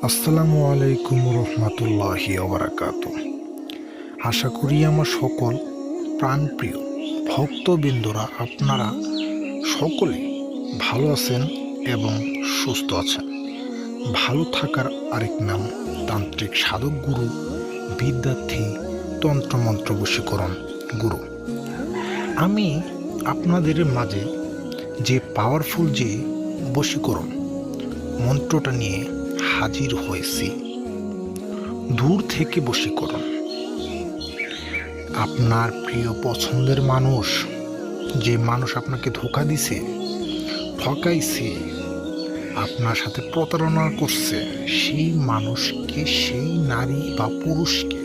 আসসালামু আলাইকুম রহমতুল্লাহি ওবারাকাতুহ। আশা করি আমার সকল প্রাণপ্রিয় ভক্তবৃন্দরা আপনারা সকলে ভালো আছেন এবং সুস্থ আছেন। ভালো থাকার আরেক নাম তান্ত্রিক সাধক গুরু, বিদ্যার্থী, তন্ত্রমন্ত্র বশীকরণ গুরু। আমি আপনাদের মাঝে যে পাওয়ারফুল যে বশীকরণ মন্ত্রটা নিয়ে হাজির হয়েছি, দূর থেকে বশীকরণ। আপনার প্রিয় পছন্দের মানুষ, যে মানুষ আপনাকে ধোঁকা দিছে, ঠকাইছে, আপনার সাথে প্রতারণা করছে, সেই মানুষকে, সেই নারী বা পুরুষকে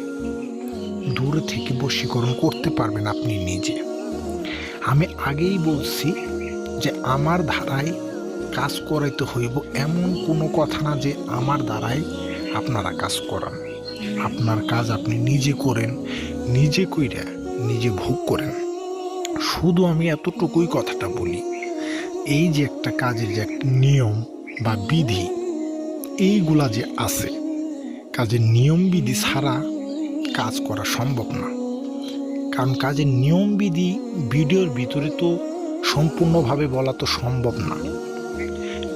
দূর থেকে বশীকরণ করতে পারবেন আপনি নিজে। আমি আগেই বলছি যে আমার ধারায় কাজ করাইতে হইব, এমন কোনো কথা না যে আমার দ্বারাই আপনারা কাজ করান। আপনার কাজ আপনি নিজে করেন, নিজে কইরা নিজে ভোগ করেন। শুধু আমি এতটুকুই কথাটা বলি, এই যে একটা কাজের যে একটা নিয়ম বা বিধি, এইগুলা যে আছে, কাজের নিয়ম বিধি ছাড়া কাজ করা সম্ভব না। কারণ কাজের নিয়ম বিধি ভিডিওর ভিতরে তো সম্পূর্ণভাবে বলা তো সম্ভব না।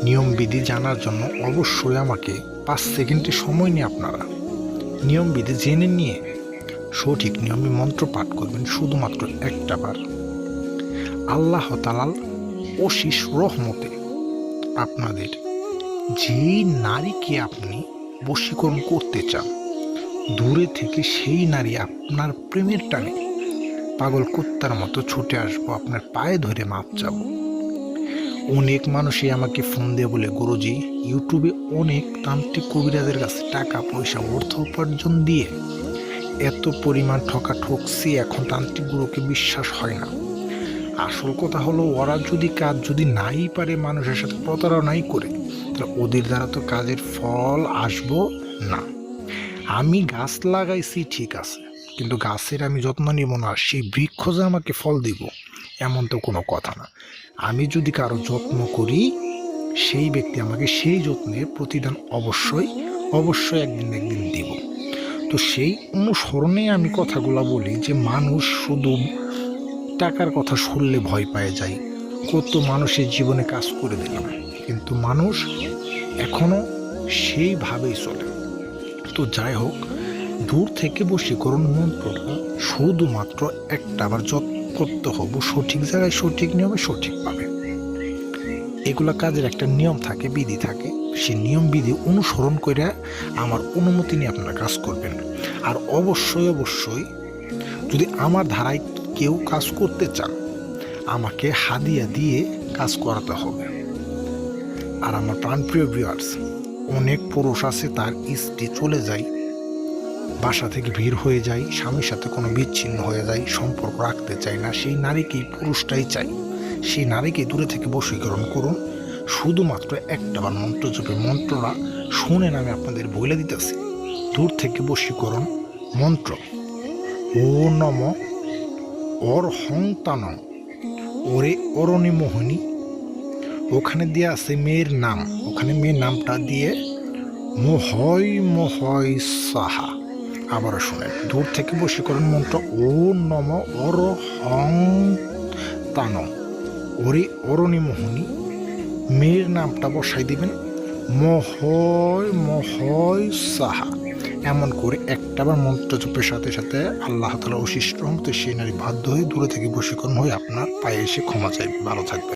নিয়মবিধি জানার জন্য অবশ্যই আমাকে 5 সেকেন্ডের সময় নিয়ে আপনারা নিয়মবিধি জেনে নিয়ে সঠিক নিয়মে মন্ত্র পাঠ করবেন শুধুমাত্র একটা বার। আল্লাহ তাআলার অশেষ রহমতে আপনাদের যেই নারীকে আপনি বশীকরণ করতে চান, দূরে থেকে সেই নারী আপনার প্রেমের টানে পাগল কুত্তার মতো ছুটে আসবো, আপনার পায়ে ধরে মাপ চাবো। অনেক মানুষই আমাকে ফোন দিয়ে বলে, গুরুজি, ইউটিউবে অনেক তান্ত্রিক কবিরাজের কাছে টাকা পয়সা অর্থ উপার্জন দিয়ে এত পরিমাণ ঠকছি, এখন তান্ত্রিক গুরুকে বিশ্বাস হয় না। আসল কথা হলো, ওরা যদি কাজ যদি নাই পারে, মানুষের সাথে প্রতারণাই করে, তাহলে ওদের দ্বারা তো কাজের ফল আসবো না। আমি গাছ লাগাইছি ঠিক আছে, কিন্তু গাছের আমি যত্ন নিব না, সেই বৃক্ষ যে আমাকে ফল দিব এমন তো কোনো কথা না। আমি যদি কারো যত্ন করি, সেই ব্যক্তি আমাকে সেই যত্নের প্রতিদান অবশ্যই একদিন দিব। তো সেই অনুসরণে আমি কথাগুলো বলি যে মানুষ শুধু টাকার কথা শুনলে ভয় পায় যায়। কত মানুষের জীবনে কাজ করে দিলাম, কিন্তু মানুষ এখনো সেইভাবেই চলে। তো যাই হোক, দূর থেকে বশীকরণ মন্ত্রটা শুধুমাত্র একটা বার জপ করতে হবো, সঠিক জায়গায়, সঠিক নিয়মে, সঠিকভাবে। এগুলা কাজের একটা নিয়ম থাকে, বিধি থাকে। সেই নিয়ম বিধি অনুসরণ করে আমার অনুমতি নিয়ে আপনারা কাজ করবেন। আর অবশ্যই যদি আমার ধারায় কেউ কাজ করতে চান, আমাকে হাদিয়া দিয়ে কাজ করাতে হবে। আর আমার প্রাণপ্রিয় ভিউয়ার্স, অনেক পুরুষ আছে তার স্ত্রী চলে যায়, বাসা থেকে বের হয়ে যায়, স্বামীর সাথে কোনো বিচ্ছিন্ন হয়ে যায়, সম্পর্ক রাখতে চায় না, সেই নারীকেই পুরুষটাই চাই। সেই নারীকে দূরে থেকে বশীকরণ করুন শুধুমাত্র একটা বার মন্ত্র জপে। মন্ত্রটা শুনেন, আমি আপনাদের বলে দিতেছি। দূর থেকে বশীকরণ মন্ত্র: ও নম অর হংতান ওরে অরণি মোহিনী। ওখানে দিয়ে আছে মেয়ের নাম, ওখানে মেয়ের নামটা দিয়ে মহয় সাহা। আবারও শুনেন, দূর থেকে বশীকরণ মন্ত্র: ও নম অর হংতান ওরে অরণি মোহিনী। মেয়ের নামটা বসাই দিবেন মহয় সাহা। এমন করে একটাবার মন্ত্র জপের সাথে সাথে আল্লাহ তাআলা অশেষ রহমতে সেই নারী বাধ্য হয়ে দূরে থেকে বশীকরণ হয়ে আপনার পায়ে এসে ক্ষমা চাইবে। ভালো থাকবে।